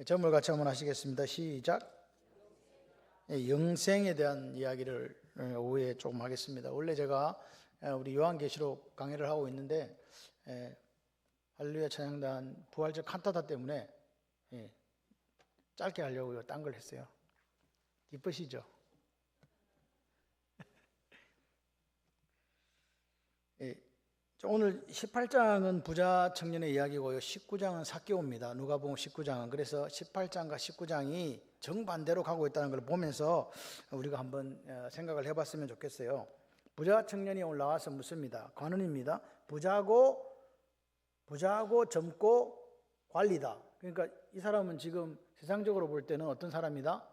점을 같이 한번 하시겠습니다. 시작. 영생에 대한 이야기를 오후에 조금 하겠습니다. 원래 제가 우리 요한계시록 강의를 하고 있는데 할렐루야 찬양단 부활절 칸타타 때문에 짧게 하려고 딴 걸 했어요. 기쁘시죠? 오늘 18장은 부자 청년의 이야기고요. 19장은 삭개오입니다. 누가복음 19장은. 그래서 18장과 19장이 정반대로 가고 있다는 걸 보면서 우리가 한번 생각을 해봤으면 좋겠어요. 부자 청년이 오늘 나와서 묻습니다. 관원입니다. 부자고 젊고 관리다. 그러니까 이 사람은 지금 세상적으로 볼 때는 어떤 사람이다?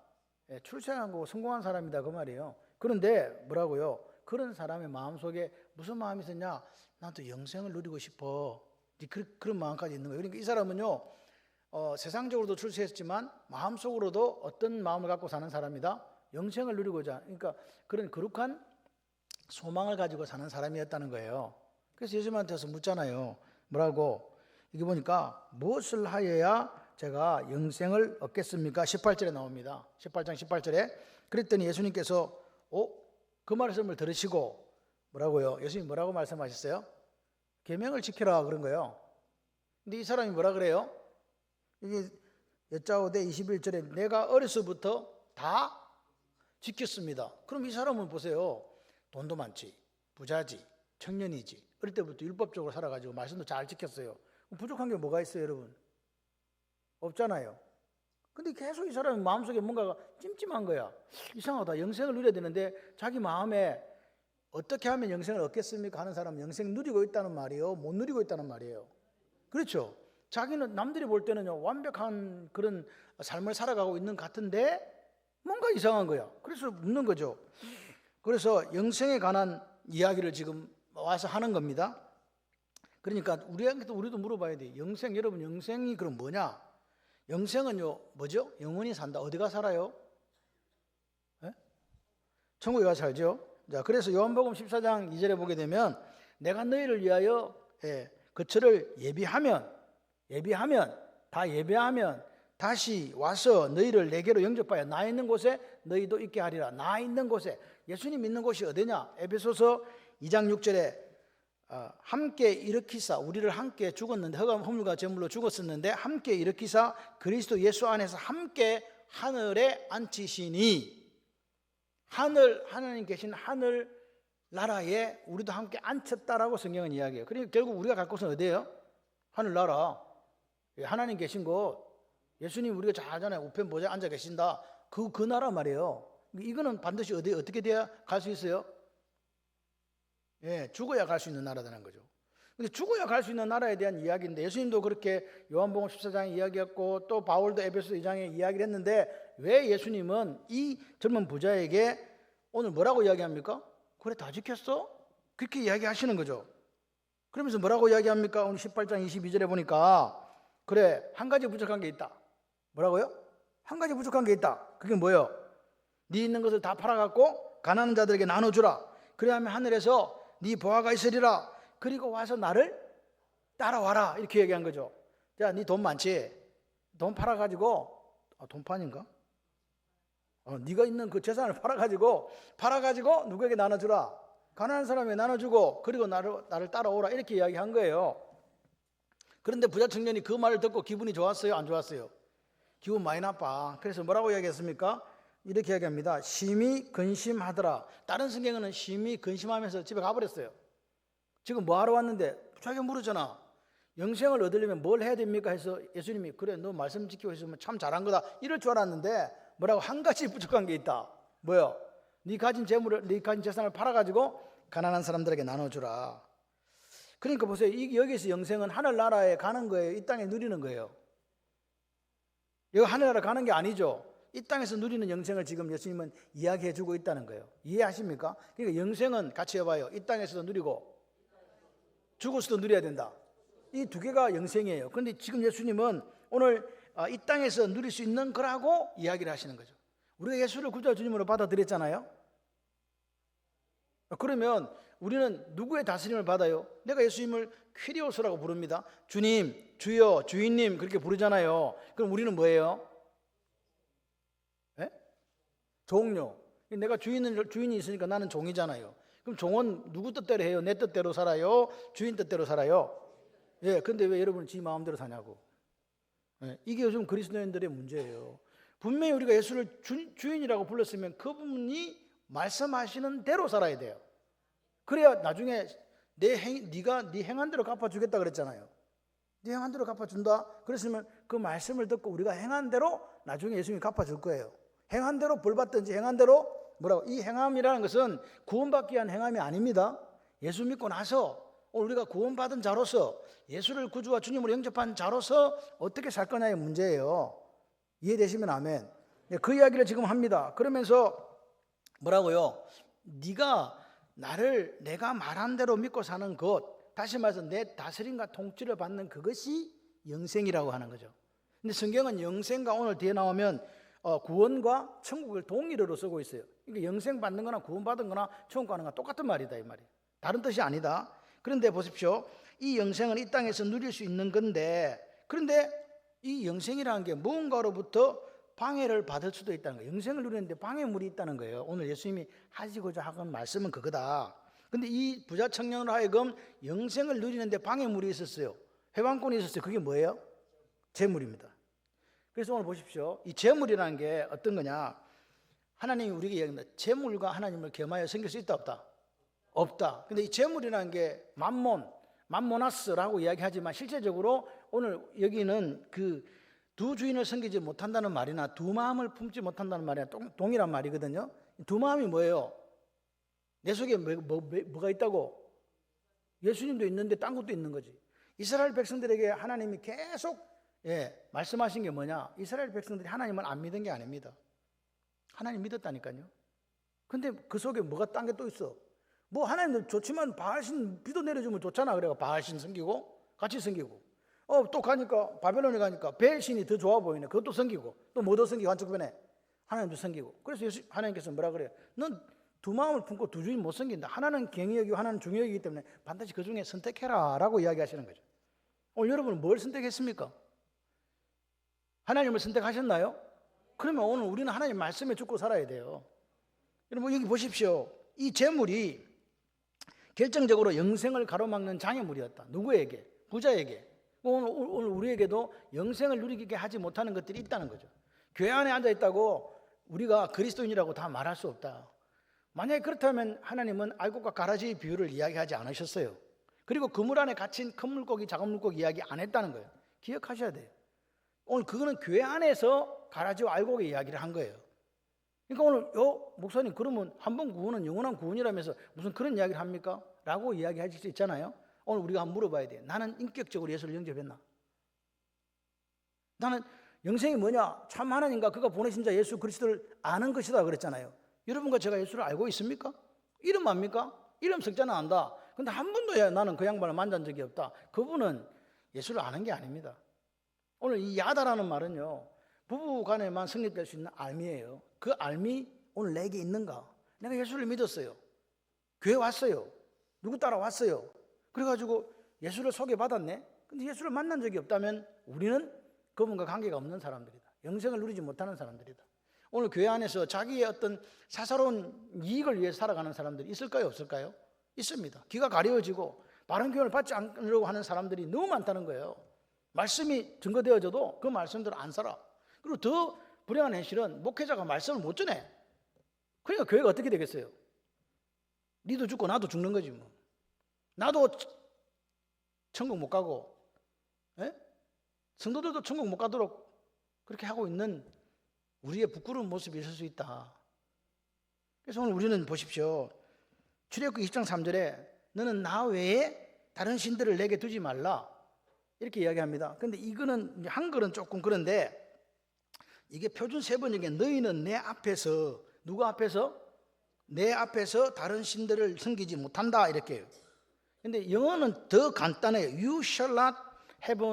출세하고 성공한 사람이다 그 말이에요. 그런데 뭐라고요? 그런 사람의 마음속에 무슨 마음이 있었냐? 나도 영생을 누리고 싶어. 그런 마음까지 있는 거예요. 그러니까 이 사람은요, 세상적으로도 출세했지만 마음속으로도 어떤 마음을 갖고 사는 사람이다? 영생을 누리고자. 그러니까 그런 거룩한 소망을 가지고 사는 사람이었다는 거예요. 그래서 예수님한테서 묻잖아요. 뭐라고? 이게 보니까 무엇을 하여야 제가 영생을 얻겠습니까? 18절에 나옵니다. 18장 18절에. 그랬더니 예수님께서 그 말씀을 들으시고 뭐라고요? 예수님 뭐라고 말씀하셨어요? 계명을 지켜라 그런 거예요. 근데 이 사람이 뭐라 그래요? 이게 여짜오대 21절에 내가 어려서부터 다 지켰습니다. 그럼 이 사람은 보세요. 돈도 많지, 부자지, 청년이지, 어릴 때부터 율법적으로 살아가지고 말씀도 잘 지켰어요. 부족한 게 뭐가 있어요, 여러분? 없잖아요. 근데 계속 이 사람이 마음속에 뭔가가 찜찜한 거야. 이상하다. 영생을 누려야 되는데 자기 마음에 어떻게 하면 영생을 얻겠습니까 하는 사람은 영생 누리고 있다는 말이에요? 못 누리고 있다는 말이에요? 그렇죠? 자기는 남들이 볼 때는요, 완벽한 그런 삶을 살아가고 있는 것 같은데 뭔가 이상한 거야. 그래서 묻는 거죠. 그래서 영생에 관한 이야기를 지금 와서 하는 겁니다. 그러니까 우리한테도 우리도 물어봐야 돼. 영생, 여러분 영생이 그럼 뭐냐? 영생은요, 뭐죠? 영원히 산다. 어디가 살아요? 천국에 가서 살죠. 자, 그래서 요한복음 14장 2절에 보게 되면 내가 너희를 위하여 그처를 예비하면 다시 와서 너희를 내게로 영접하여 나 있는 곳에 너희도 있게 하리라. 나 있는 곳에. 예수님 있는 곳이 어디냐? 에베소서 2장 6절에 함께 일으키사 우리를 함께 죽었는데 허물과 제물로 죽었었는데 함께 일으키사 그리스도 예수 안에서 함께 하늘에 앉히시니 하나님 계신 하늘 나라에 우리도 함께 앉혔다라고 성경은 이야기해요. 그러니까 결국 우리가 갈 곳은 어디예요? 하늘 나라. 하나님 계신 곳. 예수님 우리가 잘 알잖아요. 우편 보좌에 앉아 계신다. 그 나라 말이에요. 이거는 반드시 어떻게 돼야 갈 수 있어요? 죽어야 갈 수 있는 나라라는 거죠. 근데 죽어야 갈 수 있는 나라에 대한 이야기인데 예수님도 그렇게 요한복음 14장에 이야기했고 또 바울도 에베소 2장에 이야기를 했는데 왜 예수님은 이 젊은 부자에게 오늘 뭐라고 이야기합니까? 그래 다 지켰어? 그렇게 이야기하시는 거죠. 그러면서 뭐라고 이야기합니까? 오늘 18장 22절에 보니까 그래 한 가지 부족한 게 있다. 뭐라고요? 한 가지 부족한 게 있다. 그게 뭐예요? 네 있는 것을 다 팔아갖고 가난한 자들에게 나눠주라. 그래야만 하늘에서 네 보화가 있으리라. 그리고 와서 나를 따라와라. 이렇게 얘기한 거죠. 야, 네 돈 많지? 돈 팔아가지고 돈판인가? 네가 있는 그 재산을 팔아가지고 누구에게 나눠주라. 가난한 사람에게 나눠주고 그리고 나를 따라오라. 이렇게 이야기한 거예요. 그런데 부자 청년이 그 말을 듣고 기분이 좋았어요? 안 좋았어요? 기분 많이 나빠. 그래서 뭐라고 이야기했습니까? 이렇게 얘기합니다. 심히 근심하더라. 다른 성경에는 심히 근심하면서 집에 가버렸어요. 지금 뭐 하러 왔는데 자기가 물었잖아. 영생을 얻으려면 뭘 해야 됩니까? 해서 예수님이 그래 너 말씀 지키고 있으면 참 잘한 거다. 이럴 줄 알았는데 뭐라고 한 가지 부족한 게 있다. 뭐요? 네 가진 재산을 팔아가지고 가난한 사람들에게 나눠주라. 그러니까 보세요. 여기서 영생은 하늘나라에 가는 거예요? 이 땅에 누리는 거예요? 여기 하늘나라 가는 게 아니죠. 이 땅에서 누리는 영생을 지금 예수님은 이야기해 주고 있다는 거예요. 이해하십니까? 그러니까 영생은 같이 해봐요. 이 땅에서도 누리고 죽어서도 누려야 된다. 이 두 개가 영생이에요. 그런데 지금 예수님은 오늘 이 땅에서 누릴 수 있는 거라고 이야기를 하시는 거죠. 우리가 예수를 구주와 주님으로 받아들였잖아요. 그러면 우리는 누구의 다스림을 받아요? 내가 예수님을 퀴리오스라고 부릅니다. 주님, 주여, 주인님 그렇게 부르잖아요. 그럼 우리는 뭐예요? 예? 종료. 내가 주인이 있으니까 나는 종이잖아요. 그럼 종은 누구 뜻대로 해요? 내 뜻대로 살아요? 주인 뜻대로 살아요? 예, 근데 왜 여러분은 지 마음대로 사냐고. 예, 이게 요즘 그리스도인들의 문제예요. 분명히 우리가 예수를 주인이라고 불렀으면 그분이 말씀하시는 대로 살아야 돼요. 그래야 나중에 네가 네 행한 대로 갚아주겠다 그랬잖아요. 네 행한 대로 갚아준다. 그랬으면 그 말씀을 듣고 우리가 행한 대로 나중에 예수님이 갚아줄 거예요. 행한 대로 벌 받든지 행한 대로 뭐라고? 이 행함이라는 것은 구원받기 위한 행함이 아닙니다. 예수 믿고 나서 우리가 구원받은 자로서 예수를 구주와 주님으로 영접한 자로서 어떻게 살 거냐의 문제예요. 이해되시면 아멘. 그 이야기를 지금 합니다. 그러면서 뭐라고요? 네가 나를 내가 말한 대로 믿고 사는 것, 다시 말해서 내 다스림과 통치를 받는 그것이 영생이라고 하는 거죠. 근데 성경은 영생과 오늘 뒤에 나오면 구원과 천국을 동일어로 쓰고 있어요. 그러니까 영생 받는 거나 구원 받은 거나 천국 가는 거나 똑같은 말이다 이 말이에요. 다른 뜻이 아니다. 그런데 보십시오. 이 영생은 이 땅에서 누릴 수 있는 건데, 그런데 이 영생이라는 게 무언가로부터 방해를 받을 수도 있다는 거예요. 영생을 누리는데 방해물이 있다는 거예요. 오늘 예수님이 하시고자 하는 말씀은 그거다. 근데 이 부자 청년으로 하여금 영생을 누리는데 방해물이 있었어요. 회방권이 있었어요. 그게 뭐예요? 재물입니다. 그래서 오늘 보십시오. 이 재물이라는 게 어떤 거냐? 하나님이 우리에게 얘기합니다. 재물과 하나님을 겸하여 섬길 수 있다 없다? 없다. 근데 이 재물이라는 게 맘모나스라고 이야기하지만 실제적으로 오늘 여기는 그 두 주인을 섬기지 못한다는 말이나 두 마음을 품지 못한다는 말이나 동일한 말이거든요. 두 마음이 뭐예요? 내 속에 뭐가 있다고? 예수님도 있는데 딴 것도 있는 거지. 이스라엘 백성들에게 하나님이 계속 말씀하신 게 뭐냐? 이스라엘 백성들이 하나님을 안 믿은 게 아닙니다. 하나님 믿었다니까요. 근데 그 속에 뭐가 딴 게 또 있어. 뭐 하나님도 좋지만 바알신 비도 내려주면 좋잖아. 그래가 바알신 섬기고 같이 섬기고. 또 가니까 바벨론에 가니까 벨신이 더 좋아 보이네. 그것도 섬기고 또 뭐 더 섬기고 한쪽변에 하나님도 섬기고. 그래서 하나님께서 뭐라 그래요? 넌 두 마음을 품고 두 주인 못 섬긴다. 하나는 경외이고 하나는 중요이기 때문에 반드시 그 중에 선택해라 라고 이야기하시는 거죠. 오늘 여러분은 뭘 선택했습니까? 하나님을 선택하셨나요? 그러면 오늘 우리는 하나님 말씀에 죽고 살아야 돼요. 여러분 여기 보십시오. 이 재물이 결정적으로 영생을 가로막는 장애물이었다. 누구에게? 부자에게. 오늘 우리에게도 영생을 누리게 하지 못하는 것들이 있다는 거죠. 교회 안에 앉아 있다고 우리가 그리스도인이라고 다 말할 수 없다. 만약에 그렇다면 하나님은 알곡과 가라지의 비유를 이야기하지 않으셨어요. 그리고 그물 안에 갇힌 큰 물고기 작은 물고기 이야기 안 했다는 거예요. 기억하셔야 돼요. 오늘 그거는 교회 안에서 가라지와 알곡의 이야기를 한 거예요. 그러니까 오늘 목사님 그러면 한 번 구원은 영원한 구원이라면서 무슨 그런 이야기를 합니까? 라고 이야기하실 수 있잖아요. 오늘 우리가 한번 물어봐야 돼요. 나는 인격적으로 예수를 영접했나? 나는 영생이 뭐냐? 참 하나님과 그가 보내신 자 예수 그리스도를 아는 것이다 그랬잖아요. 여러분과 제가 예수를 알고 있습니까? 이름 압니까? 이름 석자는 안다. 근데 한 번도 나는 그 양반을 만난 적이 없다. 그분은 예수를 아는 게 아닙니다. 오늘 이 야다라는 말은요, 부부 간에만 성립될 수 있는 알미예요. 그 알미 오늘 내게 있는가? 내가 예수를 믿었어요. 교회 왔어요. 누구 따라 왔어요. 그래가지고 예수를 소개받았네. 근데 예수를 만난 적이 없다면 우리는 그분과 관계가 없는 사람들이다. 영생을 누리지 못하는 사람들이다. 오늘 교회 안에서 자기의 어떤 사사로운 이익을 위해 살아가는 사람들이 있을까요? 없을까요? 있습니다. 귀가 가려워지고 바른 교훈을 받지 않으려고 하는 사람들이 너무 많다는 거예요. 말씀이 증거되어져도 그 말씀대로 안 살아. 그리고 더 불행한 현실은 목회자가 말씀을 못 전해. 그러니까 교회가 어떻게 되겠어요? 니도 죽고 나도 죽는 거지 뭐. 나도 천국 못 가고 성도들도 천국 못 가도록 그렇게 하고 있는 우리의 부끄러운 모습이 있을 수 있다. 그래서 오늘 우리는 보십시오. 출애굽기 20장 3절에 너는 나 외에 다른 신들을 내게 두지 말라 이렇게 이야기합니다. 그런데 이거는 한글은 조금 그런데 이게 표준 세번역에 너희는 내 앞에서 누구 앞에서? 내 앞에서 다른 신들을 섬기지 못한다 이렇게 해요. 근데 영어는 더 간단해요. You shall not have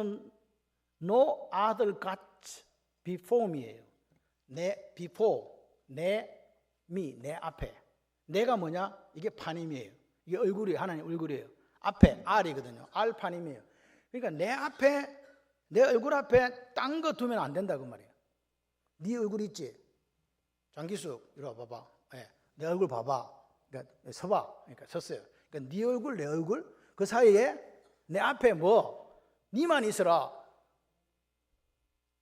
no other gods before me예요. 내 before, 내 me, 내 앞에. 내가 뭐냐? 이게 파님이에요. 이게 얼굴이에요. 하나님 얼굴이에요. 앞에 R이거든요. 알파님이에요. 그러니까 내 얼굴 앞에 딴 거 두면 안 된다 그 말이에요. 네 얼굴 있지? 장기숙 이리 와봐봐. 네, 내 얼굴 봐봐. 그러니까 서봐. 그러니까 섰어요. 그러니까 네 얼굴 내 얼굴 그 사이에 내 앞에 뭐 니만 있어라.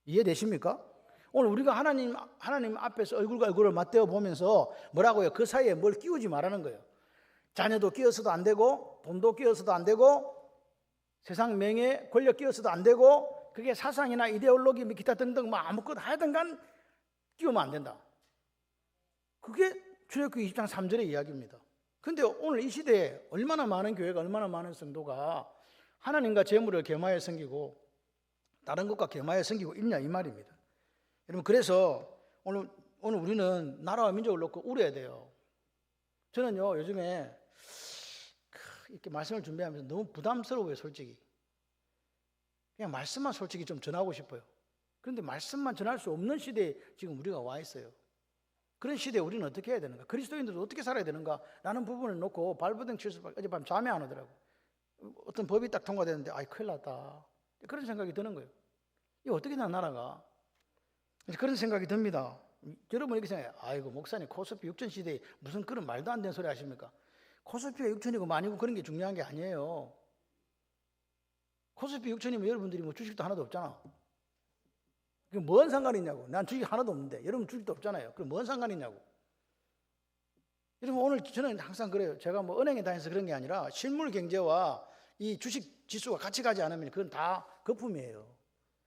이해되십니까? 오늘 우리가 하나님 앞에서 얼굴과 얼굴을 맞대어 보면서 뭐라고요? 그 사이에 뭘 끼우지 말라는 거예요. 자녀도 끼어서도 안 되고 돈도 끼어서도 안 되고 세상 명예 권력 끼어서도 안 되고 그게 사상이나 이데올로기 기타 등등 뭐 아무것도 하여튼간 끼우면 안 된다. 그게 출애굽기 20장 3절의 이야기입니다. 근데 오늘 이 시대에 얼마나 많은 교회가 얼마나 많은 성도가 하나님과 재물을 겸하여 섬기고 다른 것과 겸하여 섬기고 있냐 이 말입니다. 여러분 그래서 오늘 우리는 나라와 민족을 놓고 울어야 돼요. 저는요 요즘에 이렇게 말씀을 준비하면서 너무 부담스러워요 솔직히. 그냥 말씀만 솔직히 좀 전하고 싶어요. 그런데 말씀만 전할 수 없는 시대에 지금 우리가 와 있어요. 그런 시대에 우리는 어떻게 해야 되는가? 그리스도인들은 어떻게 살아야 되는가? 라는 부분을 놓고 발버둥 칠 수밖에 어젯밤 잠이 안 오더라고. 어떤 법이 딱 통과되는데 아이 큰일 났다. 그런 생각이 드는 거예요. 이거 어떻게 나라가? 그런 생각이 듭니다. 여러분 이렇게 생각해요. 아이고 목사님 코스피 6천 시대에 무슨 그런 말도 안 되는 소리 하십니까? 코스피가 6천이고 아니고 그런 게 중요한 게 아니에요. 코스피 6천이면 여러분들이 뭐 주식도 하나도 없잖아. 그게 뭔 상관이 있냐고. 난 주식 하나도 없는데 여러분 주식도 없잖아요. 그럼 뭔 상관이 있냐고. 여러분 오늘 저는 항상 그래요. 제가 뭐 은행에 다녀서 그런 게 아니라 실물 경제와 이 주식 지수가 같이 가지 않으면 그건 다 거품이에요.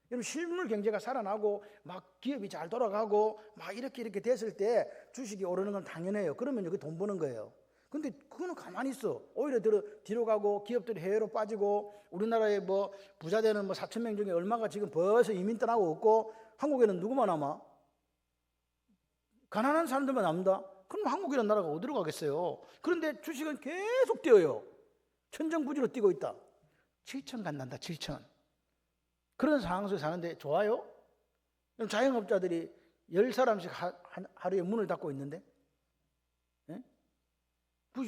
여러분 실물 경제가 살아나고 막 기업이 잘 돌아가고 막 이렇게 됐을 때 주식이 오르는 건 당연해요. 그러면 여기 돈 버는 거예요. 근데 그거는 가만히 있어. 오히려 뒤로 가고 기업들이 해외로 빠지고 우리나라에 뭐 부자 되는 뭐 4천 명 중에 얼마가 지금 벌써 이민 떠나고 없고 한국에는 누구만 남아? 가난한 사람들만 남다? 그럼 한국이라는 나라가 어디로 가겠어요? 그런데 주식은 계속 뛰어요. 천정부지로 뛰고 있다. 7천 간단다 7천. 그런 상황 속에 사는데 좋아요? 자영업자들이 10사람씩 하루에 문을 닫고 있는데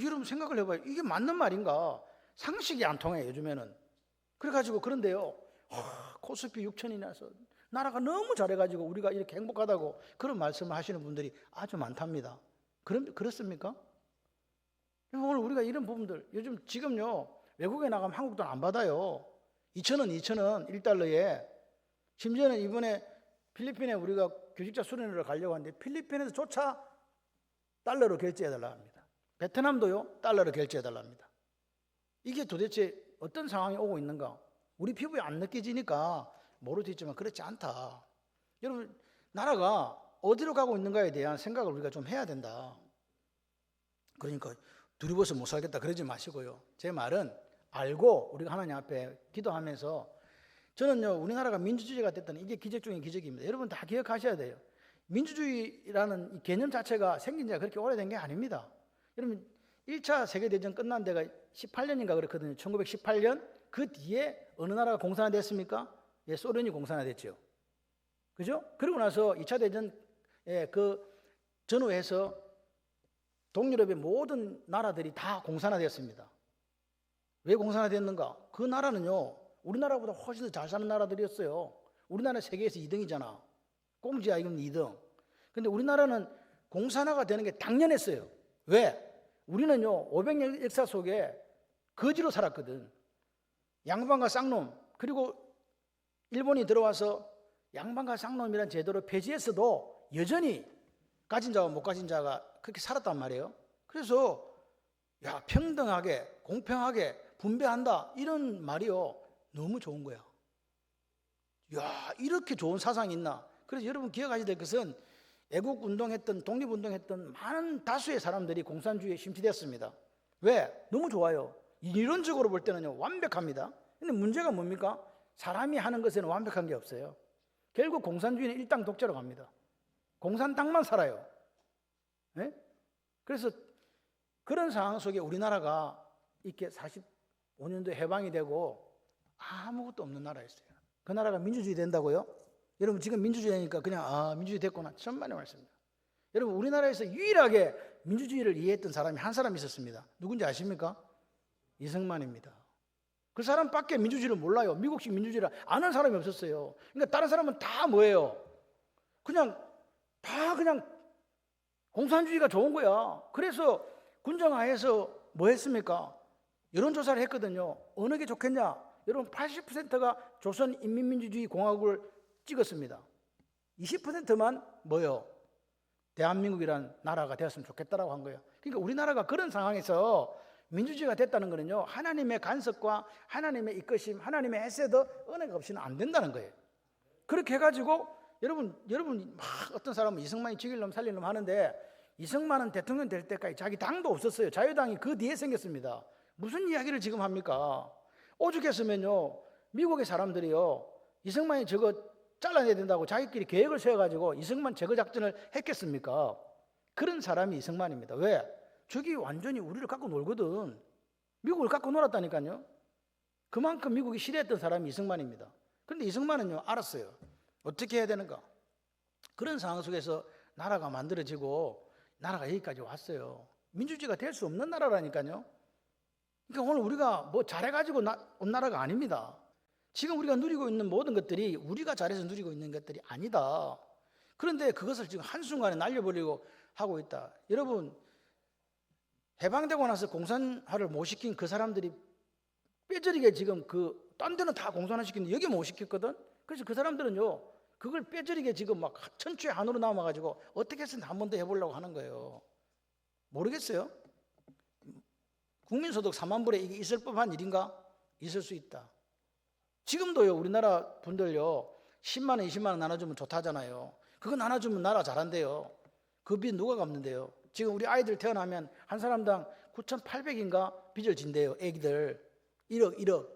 여러분 생각을 해봐요. 이게 맞는 말인가? 상식이 안 통해요 요즘에는. 그래가지고 그런데요 코스피 6천이 나서 나라가 너무 잘해가지고 우리가 이렇게 행복하다고 그런 말씀을 하시는 분들이 아주 많답니다. 그렇습니까? 오늘 우리가 이런 부분들 요즘 지금요 외국에 나가면 한국 돈 안 받아요. 2,000원 1달러에. 심지어는 이번에 필리핀에 우리가 교직자 수련회를 가려고 하는데 필리핀에서조차 달러로 결제해달라 합니다. 베트남도요 달러로 결제해달라 합니다. 이게 도대체 어떤 상황이 오고 있는가? 우리 피부에 안 느껴지니까 모를 수 있지만 그렇지 않다. 여러분 나라가 어디로 가고 있는가에 대한 생각을 우리가 좀 해야 된다. 그러니까 두려워서 못 살겠다 그러지 마시고요. 제 말은 알고 우리가 하나님 앞에 기도하면서 저는요 우리나라가 민주주의가 됐다는 이게 기적 중의 기적입니다. 여러분 다 기억하셔야 돼요. 민주주의라는 이 개념 자체가 생긴 지가 그렇게 오래된 게 아닙니다. 여러분 1차 세계대전 끝난 데가 18년인가 그렇거든요. 1918년. 그 뒤에 어느 나라가 공산화됐습니까? 예, 소련이 공산화됐죠. 그죠? 그리고 나서 2차 대전 그 전후해서 동유럽의 모든 나라들이 다 공산화됐습니다. 왜 공산화됐는가? 그 나라는요 우리나라보다 훨씬 더 잘 사는 나라들이었어요. 우리나라 세계에서 2등이잖아. 꽁지야 이건 2등. 근데 우리나라는 공산화가 되는 게 당연했어요. 왜? 우리는요 500년 역사 속에 거지로 살았거든. 양반과 쌍놈. 그리고 일본이 들어와서 양반과 쌍놈이라는 제도를 폐지했어도 여전히 가진 자와 못 가진 자가 그렇게 살았단 말이에요. 그래서 야 평등하게 공평하게 분배한다 이런 말이요 너무 좋은 거야. 야 이렇게 좋은 사상이 있나. 그래서 여러분 기억하셔야 될 것은 애국운동했던 독립운동했던 많은 다수의 사람들이 공산주의에 심취됐습니다. 왜? 너무 좋아요. 이론적으로 볼 때는요 완벽합니다. 근데 문제가 뭡니까? 사람이 하는 것에는 완벽한 게 없어요. 결국 공산주의는 일당 독재로 갑니다. 공산당만 살아요. 네? 그래서 그런 상황 속에 우리나라가 이렇게 45년도에 해방이 되고 아무것도 없는 나라였어요. 그 나라가 민주주의 된다고요? 여러분 지금 민주주의 되니까 그냥 민주주의 됐구나. 천만의 말씀입니다. 여러분 우리나라에서 유일하게 민주주의를 이해했던 사람이 한 사람 있었습니다. 누군지 아십니까? 이승만입니다. 그 사람밖에 민주주의를 몰라요. 미국식 민주주의를 아는 사람이 없었어요. 그러니까 다른 사람은 다 뭐예요? 그냥 공산주의가 좋은 거야. 그래서 군정하에서 뭐 했습니까? 여론조사를 했거든요. 어느 게 좋겠냐? 여러분 80%가 조선인민민주주의공화국을 찍었습니다. 20%만 뭐요? 대한민국이란 나라가 되었으면 좋겠다라고 한 거예요. 그러니까 우리나라가 그런 상황에서 민주주의가 됐다는 거는요, 하나님의 간섭과 하나님의 이끄심, 하나님의 헤세드 은혜가 없이는 안 된다는 거예요. 그렇게 해가지고 여러분 막 어떤 사람은 이승만이 죽일 놈 살릴 놈 하는데, 이승만은 대통령 될 때까지 자기 당도 없었어요. 자유당이 그 뒤에 생겼습니다. 무슨 이야기를 지금 합니까? 오죽했으면요, 미국의 사람들이요, 이승만이 저거 잘라내야 된다고 자기끼리 계획을 세워가지고 이승만 제거 작전을 했겠습니까? 그런 사람이 이승만입니다. 왜? 저기 완전히 우리를 갖고 놀거든. 미국을 갖고 놀았다니까요. 그만큼 미국이 싫어했던 사람이 이승만입니다. 그런데 이승만은요, 알았어요. 어떻게 해야 되는가? 그런 상황 속에서 나라가 만들어지고 나라가 여기까지 왔어요. 민주주의가 될 수 없는 나라라니까요. 그러니까 오늘 우리가 뭐 잘해가지고 온 나라가 아닙니다. 지금 우리가 누리고 있는 모든 것들이 우리가 잘해서 누리고 있는 것들이 아니다. 그런데 그것을 지금 한순간에 날려버리고 하고 있다. 여러분, 해방되고 나서 공산화를 못 시킨 그 사람들이 뼈저리게 지금 딴 데는 다 공산화 시키는데 여기 못 시켰거든. 그래서 그 사람들은요, 그걸 뼈저리게 지금 막 천추의 한으로 남아가지고 어떻게 해서든 한 번 더 해보려고 하는 거예요. 모르겠어요. 국민소득 4만 불에 이게 있을 법한 일인가? 있을 수 있다. 지금도요, 우리나라 분들요, 10만 원, 20만 원 나눠주면 좋다잖아요. 그거 나눠주면 나라 잘한대요. 그 빚 누가 갚는데요? 지금 우리 아이들 태어나면 한 사람당 9,800인가 빚을 진대요. 애기들 1억.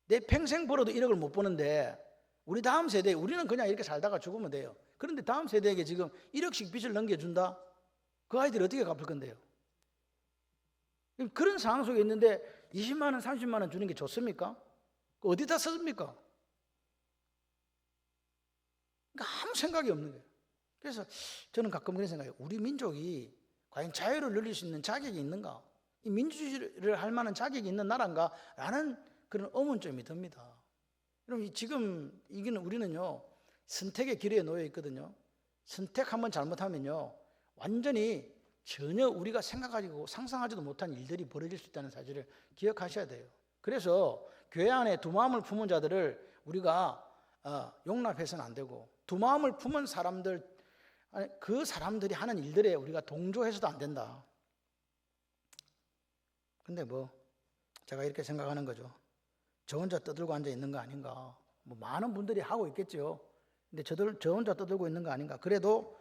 내 평생 벌어도 1억을 못 버는데 우리 다음 세대, 우리는 그냥 이렇게 살다가 죽으면 돼요. 그런데 다음 세대에게 지금 1억씩 빚을 넘겨준다? 그 아이들이 어떻게 갚을 건데요? 그런 상황 속에 있는데 20만 원, 30만 원 주는 게 좋습니까? 어디다 씁니까? 그러니까 아무 생각이 없는 거예요. 그래서 저는 가끔 그런 생각해요. 우리 민족이 과연 자유를 누릴 수 있는 자격이 있는가? 이 민주주의를 할 만한 자격이 있는 나라인가? 라는 그런 의문점이 듭니다. 여러분, 지금 우리는요, 선택의 길에 놓여 있거든요. 선택 한번 잘못하면요, 완전히 전혀 우리가 생각하고 상상하지도 못한 일들이 벌어질 수 있다는 사실을 기억하셔야 돼요. 그래서 교회 안에 두 마음을 품은 자들을 우리가 용납해서는 안 되고, 두 마음을 품은 사람들, 그 사람들이 하는 일들에 우리가 동조해서도 안 된다. 근데 제가 이렇게 생각하는 거죠. 저 혼자 떠들고 앉아 있는 거 아닌가. 많은 분들이 하고 있겠죠. 근데 저 혼자 떠들고 있는 거 아닌가. 그래도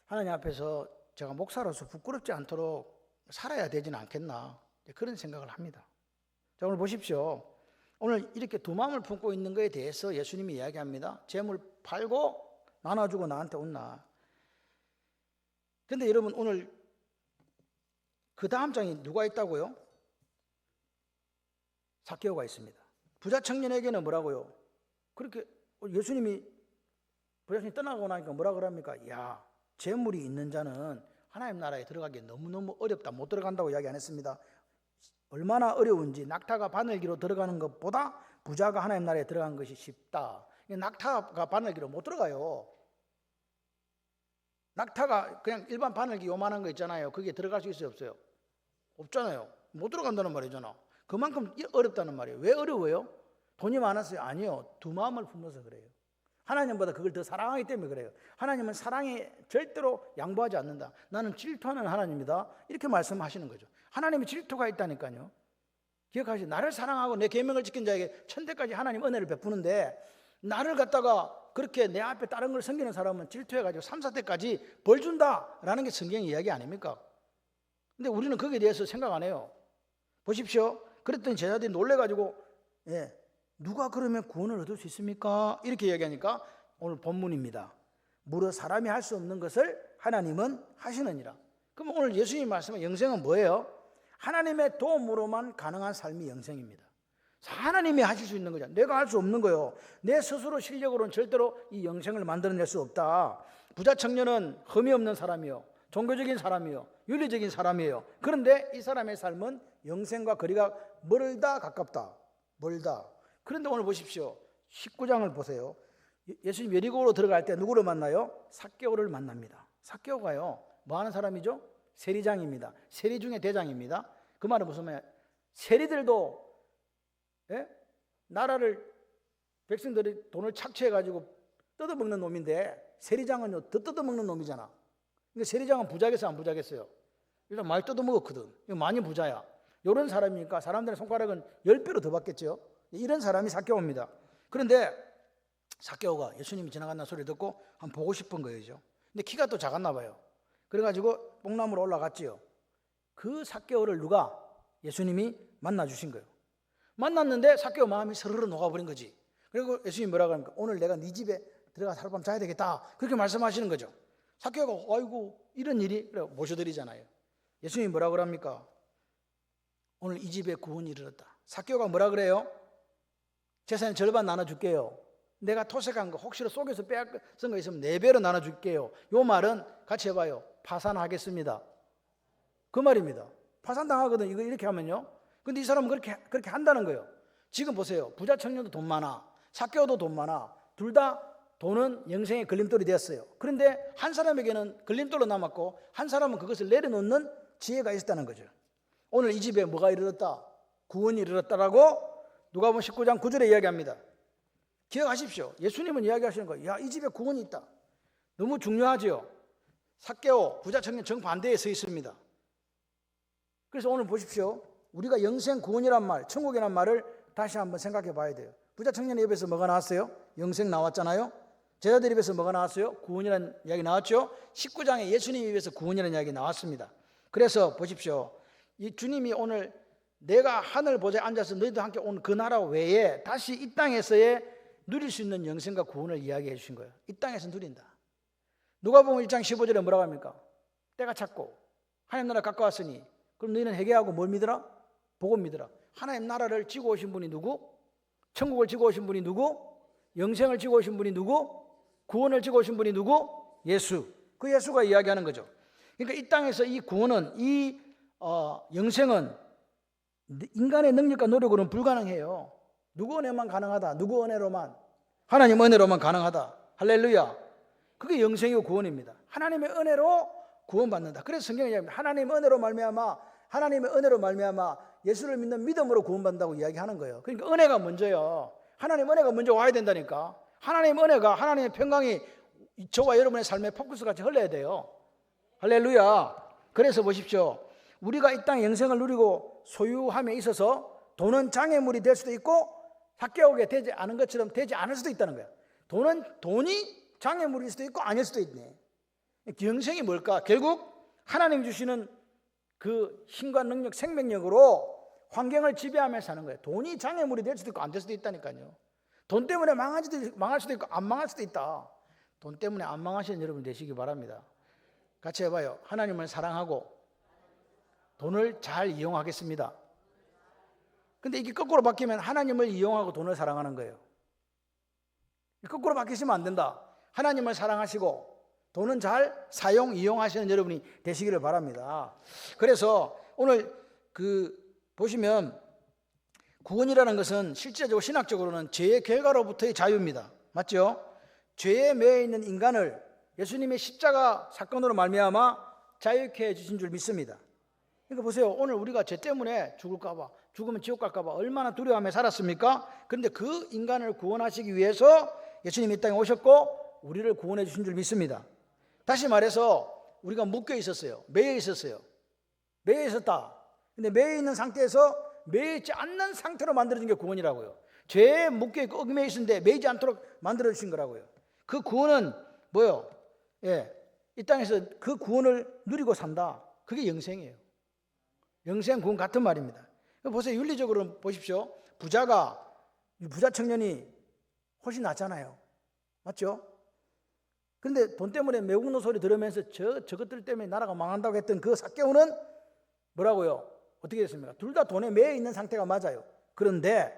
하나님 앞에서 제가 목사로서 부끄럽지 않도록 살아야 되지는 않겠나. 그런 생각을 합니다. 자, 오늘 보십시오. 오늘 이렇게 두 마음을 품고 있는 것에 대해서 예수님이 이야기합니다. 재물 팔고 나눠주고 나한테 온나. 근데 여러분, 오늘 그 다음 장에 누가 있다고요? 삭개오가 있습니다. 부자 청년에게는 뭐라고요? 그렇게 예수님이 부자 청년이 떠나고 나니까 뭐라 그럽니까? 야, 재물이 있는 자는 하나님 나라에 들어가기 너무너무 어렵다. 못 들어간다고 이야기 안 했습니다. 얼마나 어려운지, 낙타가 바늘기로 들어가는 것보다 부자가 하나님 나라에 들어가는 것이 쉽다. 낙타가 바늘기로 못 들어가요. 낙타가 그냥 일반 바늘기 요만한 거 있잖아요. 그게 들어갈 수 있어요, 없어요? 없잖아요. 못 들어간다는 말이잖아. 그만큼 어렵다는 말이에요. 왜 어려워요? 돈이 많았어요? 아니요. 두 마음을 품어서 그래요. 하나님보다 그걸 더 사랑하기 때문에 그래요. 하나님은 사랑에 절대로 양보하지 않는다. 나는 질투하는 하나님이다. 이렇게 말씀하시는 거죠. 하나님이 질투가 있다니까요. 기억하시죠? 나를 사랑하고 내 계명을 지킨 자에게 천대까지 하나님 은혜를 베푸는데, 나를 갖다가 그렇게 내 앞에 다른 걸 섬기는 사람은 질투해가지고 3, 4대까지 벌 준다라는 게 성경 이야기 아닙니까? 근데 우리는 거기에 대해서 생각 안 해요. 보십시오. 그랬더니 제자들이 놀래가지고, 누가 그러면 구원을 얻을 수 있습니까? 이렇게 이야기하니까 오늘 본문입니다. 무릇 사람이 할 수 없는 것을 하나님은 하시느니라. 그럼 오늘 예수님이 말씀한 영생은 뭐예요? 하나님의 도움으로만 가능한 삶이 영생입니다. 하나님이 하실 수 있는 거죠. 내가 할 수 없는 거예요. 내 스스로 실력으로는 절대로 이 영생을 만들어낼 수 없다. 부자 청년은 흠이 없는 사람이요, 종교적인 사람이에요. 윤리적인 사람이에요. 그런데 이 사람의 삶은 영생과 거리가 멀다 가깝다. 멀다. 그런데 오늘 보십시오. 19장을 보세요. 예수님 여리고로 들어갈 때 누구를 만나요? 삭개오를 만납니다. 삭개오가요, 뭐 하는 사람이죠? 세리장입니다. 세리 중에 대장입니다. 그 말은 무슨 말이야? 세리들도 나라를, 백성들이 돈을 착취해가지고 뜯어먹는 놈인데 세리장은요 더 뜯어먹는 놈이잖아. 그러니까 세리장은 부자겠어요, 안 부자겠어요? 일단 많이 뜯어먹었거든. 이거 많이 부자야. 이런 사람이니까 사람들의 손가락은 10배로 더 받겠죠. 이런 사람이 삭개오입니다. 그런데 삭개오가 예수님이 지나간다는 소리 듣고 한번 보고 싶은 거예요. 근데 키가 또 작았나 봐요. 그래가지고 뽕나무로 올라갔지요. 그 삭개오를 누가? 예수님이 만나주신 거예요. 만났는데 삭개오 마음이 스르르 녹아버린 거지. 그리고 예수님이 뭐라고 합니까? 오늘 내가 네 집에 들어가서 하룻밤 자야 되겠다. 그렇게 말씀하시는 거죠. 삭개오가 아이고 이런 일이? 그래 모셔드리잖아요. 예수님이 뭐라고 합니까? 오늘 이 집에 구원이 이르렀다. 삭개오가 뭐라 그래요? 재산의 절반 나눠줄게요. 내가 토색한 거 혹시나 속에서 빼앗은 거 있으면 4배로 나눠줄게요. 요 말은 같이 해봐요. 파산하겠습니다. 그 말입니다. 파산당하거든. 이거 이렇게 하면요. 근데 이 사람은 그렇게 한다는 거예요. 지금 보세요. 부자 청년도 돈 많아. 삭개오도 돈 많아. 둘 다 돈은 영생의 걸림돌이 되었어요. 그런데 한 사람에게는 걸림돌로 남았고 한 사람은 그것을 내려놓는 지혜가 있었다는 거죠. 오늘 이 집에 뭐가 이르렀다? 구원이 이르렀다라고 누가복음 19장 9절에 이야기합니다. 기억하십시오. 예수님은 이야기하시는 거예요. 야, 이 집에 구원이 있다. 너무 중요하죠. 삭개오 부자 청년 정반대에 서 있습니다. 그래서 오늘 보십시오. 우리가 영생 구원이란 말, 천국이란 말을 다시 한번 생각해 봐야 돼요. 부자 청년의 입에서 뭐가 나왔어요? 영생 나왔잖아요. 제자들 입에서 뭐가 나왔어요? 구원이라는 이야기 나왔죠. 19장에 예수님 입에서 구원이라는 이야기 나왔습니다. 그래서 보십시오. 이 주님이 오늘 내가 하늘 보좌에 앉아서 너희도 함께 온 그 나라 외에 다시 이 땅에서의 누릴 수 있는 영생과 구원을 이야기해 주신 거예요. 이 땅에서 누린다. 누가복음 1장 15절에 뭐라고 합니까? 때가 찼고 하나님 나라 가까웠으니 그럼 너희는 회개하고 뭘 믿어라? 복음 믿어라. 하나님 나라를 지고 오신 분이 누구? 천국을 지고 오신 분이 누구? 영생을 지고 오신 분이 누구? 구원을 지고 오신 분이 누구? 예수. 그 예수가 이야기하는 거죠. 그러니까 이 땅에서 이 구원은, 이 영생은 인간의 능력과 노력으로는 불가능해요. 누구 은혜만 가능하다. 누구 은혜로만? 하나님 은혜로만 가능하다. 할렐루야. 그게 영생이고 구원입니다. 하나님의 은혜로 구원받는다. 그래서 성경에 이야기합니다. 하나님의 은혜로 말미암아 예수를 믿는 믿음으로 구원받는다고 이야기하는 거예요. 그러니까 은혜가 먼저요. 하나님 은혜가 먼저 와야 된다니까. 하나님 은혜가, 하나님의 평강이 저와 여러분의 삶에 포커스같이 흘러야 돼요. 할렐루야. 그래서 보십시오. 우리가 이 땅의 영생을 누리고 소유함에 있어서 돈은 장애물이 될 수도 있고 삭개오게 되지 않은 것처럼 되지 않을 수도 있다는 거예요. 돈이 장애물일 수도 있고 아닐 수도 있네. 영생이 뭘까? 결국 하나님 주시는 그 힘과 능력, 생명력으로 환경을 지배하면서 사는 거예요. 돈이 장애물이 될 수도 있고 안 될 수도 있다니까요. 돈 때문에 망할 수도 있고 안 망할 수도 있다. 돈 때문에 안 망하시는 여러분 되시기 바랍니다. 같이 해봐요. 하나님을 사랑하고 돈을 잘 이용하겠습니다. 근데 이게 거꾸로 바뀌면 하나님을 이용하고 돈을 사랑하는 거예요. 거꾸로 바뀌시면 안 된다. 하나님을 사랑하시고 돈은 잘 이용하시는 여러분이 되시기를 바랍니다. 그래서 오늘 보시면 구원이라는 것은 실제적으로 신학적으로는 죄의 결과로부터의 자유입니다. 맞죠? 죄에 매여 있는 인간을 예수님의 십자가 사건으로 말미암아 자유케 해주신 줄 믿습니다. 그러니까 보세요. 오늘 우리가 죄 때문에 죽을까 봐, 죽으면 지옥 갈까 봐 얼마나 두려워하며 살았습니까? 그런데 그 인간을 구원하시기 위해서 예수님이 이 땅에 오셨고 우리를 구원해 주신 줄 믿습니다. 다시 말해서 우리가 묶여 있었어요. 매여 있었어요. 매여 있었다. 근데 매여 있는 상태에서 매여 있지 않는 상태로 만들어진 게 구원이라고요. 죄에 묶여 있고 얽매여 있었는데 매이지 않도록 만들어 주신 거라고요. 그 구원은 뭐요? 이 땅에서 그 구원을 누리고 산다. 그게 영생이에요. 영생 구원 같은 말입니다. 보세요. 윤리적으로 보십시오. 부자 청년이 훨씬 낫잖아요. 맞죠? 근데 돈 때문에 매국노 소리 들으면서 저것들 때문에 나라가 망한다고 했던 그 삭개오는 뭐라고요? 어떻게 됐습니까? 둘 다 돈에 매여 있는 상태가 맞아요. 그런데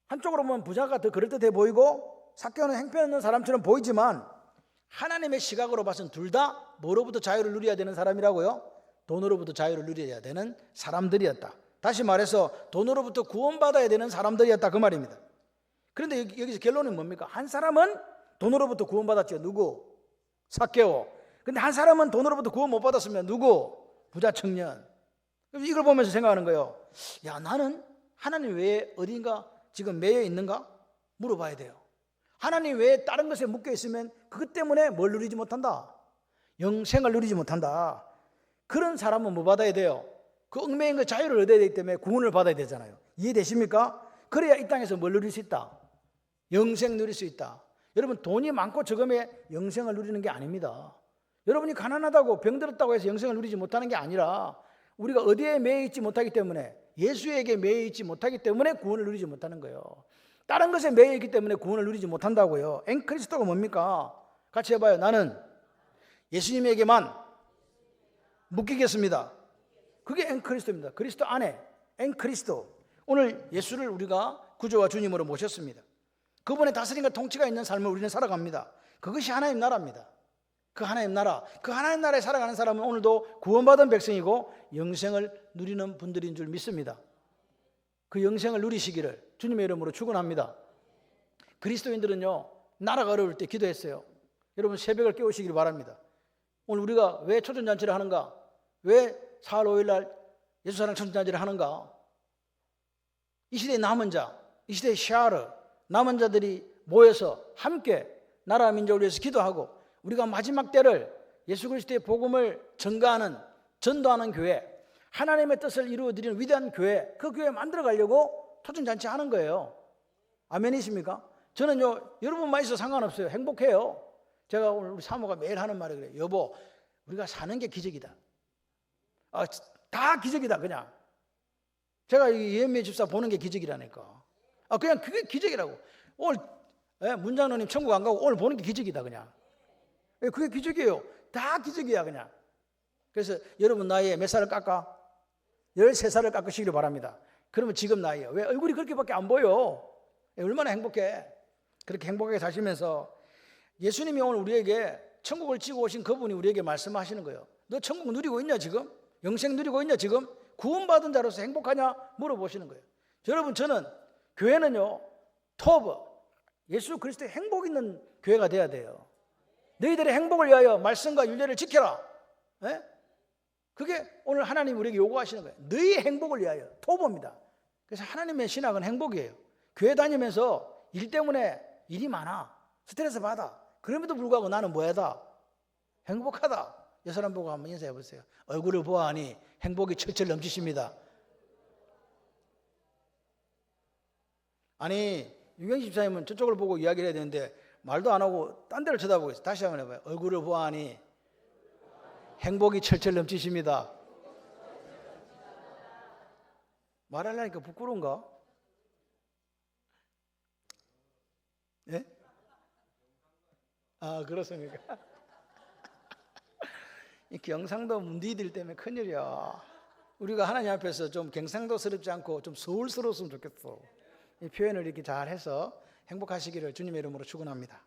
한쪽으로 보면 부자가 더 그럴듯해 보이고 삭개오는 행편없는 사람처럼 보이지만 하나님의 시각으로 봐서는 둘 다 뭐로부터 자유를 누려야 되는 사람이라고요? 돈으로부터 자유를 누려야 되는 사람들이었다. 다시 말해서 돈으로부터 구원받아야 되는 사람들이었다 그 말입니다. 그런데 여기서 결론은 뭡니까? 한 사람은 돈으로부터 구원받았죠. 누구? 삭개오. 근데 한 사람은 돈으로부터 구원 못 받았으면 누구? 부자 청년. 이걸 보면서 생각하는 거예요. 야, 나는 하나님 외에 어딘가 지금 매여 있는가? 물어봐야 돼요. 하나님 외에 다른 것에 묶여 있으면 그것 때문에 뭘 누리지 못한다? 영생을 누리지 못한다. 그런 사람은 뭐 받아야 돼요? 그 얽매인 그 자유를 얻어야 되기 때문에 구원을 받아야 되잖아요. 이해되십니까? 그래야 이 땅에서 뭘 누릴 수 있다? 영생 누릴 수 있다. 여러분, 돈이 많고 적음에 영생을 누리는 게 아닙니다. 여러분이 가난하다고 병들었다고 해서 영생을 누리지 못하는 게 아니라 우리가 어디에 매여 있지 못하기 때문에, 예수에게 매여 있지 못하기 때문에 구원을 누리지 못하는 거예요. 다른 것에 매여 있기 때문에 구원을 누리지 못한다고요. 엔크리스토가 뭡니까? 같이 해봐요. 나는 예수님에게만 묶이겠습니다. 그게 엔크리스토입니다. 그리스도 안에 엔크리스토. 오늘 예수를 우리가 구주와 주님으로 모셨습니다. 그분의 다스림과 통치가 있는 삶을 우리는 살아갑니다. 그것이 하나님 나라입니다. 그 하나님 나라, 그 하나님 나라에 살아가는 사람은 오늘도 구원받은 백성이고 영생을 누리는 분들인 줄 믿습니다. 그 영생을 누리시기를 주님의 이름으로 축원합니다. 그리스도인들은요, 나라가 어려울 때 기도했어요. 여러분, 새벽을 깨우시기를 바랍니다. 오늘 우리가 왜 초전잔치를 하는가? 왜 4월 5일 날 예수사랑 초전잔치를 하는가? 이 시대의 남은 자, 이 시대의 샤르, 남은 자들이 모여서 함께 나라 민족을 위해서 기도하고 우리가 마지막 때를 예수 그리스도의 복음을 전가하는, 전도하는 교회, 하나님의 뜻을 이루어드리는 위대한 교회, 그 교회 만들어 가려고 초전잔치 하는 거예요. 아멘이십니까? 저는요, 여러분만 있어도 상관없어요. 행복해요. 제가 오늘 우리 사모가 매일 하는 말이 그래요. 여보, 우리가 사는 게 기적이다. 다 기적이다 그냥. 제가 이 예매 집사 보는 게 기적이라니까. 그냥 그게 기적이라고. 오늘 문장로님 천국 안 가고 오늘 보는 게 기적이다 그냥. 그게 기적이에요. 다 기적이야 그냥. 그래서 여러분 나이에 몇 살을 깎아? 13살을 깎으시기를 바랍니다. 그러면 지금 나이에요. 왜 얼굴이 그렇게밖에 안 보여? 얼마나 행복해. 그렇게 행복하게 사시면서 예수님이 오늘 우리에게 천국을 지고 오신 그분이 우리에게 말씀하시는 거예요. 너 천국 누리고 있냐 지금? 영생 누리고 있냐 지금? 구원받은 자로서 행복하냐? 물어보시는 거예요. 여러분, 저는 교회는요, 토브, 예수 그리스도의 행복 있는 교회가 돼야 돼요. 너희들의 행복을 위하여 말씀과 율례를 지켜라. 네? 그게 오늘 하나님 우리에게 요구하시는 거예요. 너희의 행복을 위하여. 토브입니다. 그래서 하나님의 신학은 행복이에요. 교회 다니면서 일 때문에 일이 많아. 스트레스 받아. 그럼에도 불구하고 나는 뭐하다? 행복하다. 이 사람 보고 한번 인사해 보세요. 얼굴을 보아하니 행복이 철철 넘치십니다. 아니, 유경식 집사님은 저쪽을 보고 이야기를 해야 되는데 말도 안 하고 딴 데를 쳐다보고 있어요. 다시 한번 해봐요. 얼굴을 보아하니 행복이 철철 넘치십니다. 말하려니까 부끄러운가? 예? 그렇습니까? 이 경상도 문디들 때문에 큰일이야. 우리가 하나님 앞에서 좀 경상도스럽지 않고 좀 서울스러웠으면 좋겠어. 이 표현을 이렇게 잘 해서 행복하시기를 주님의 이름으로 축원합니다.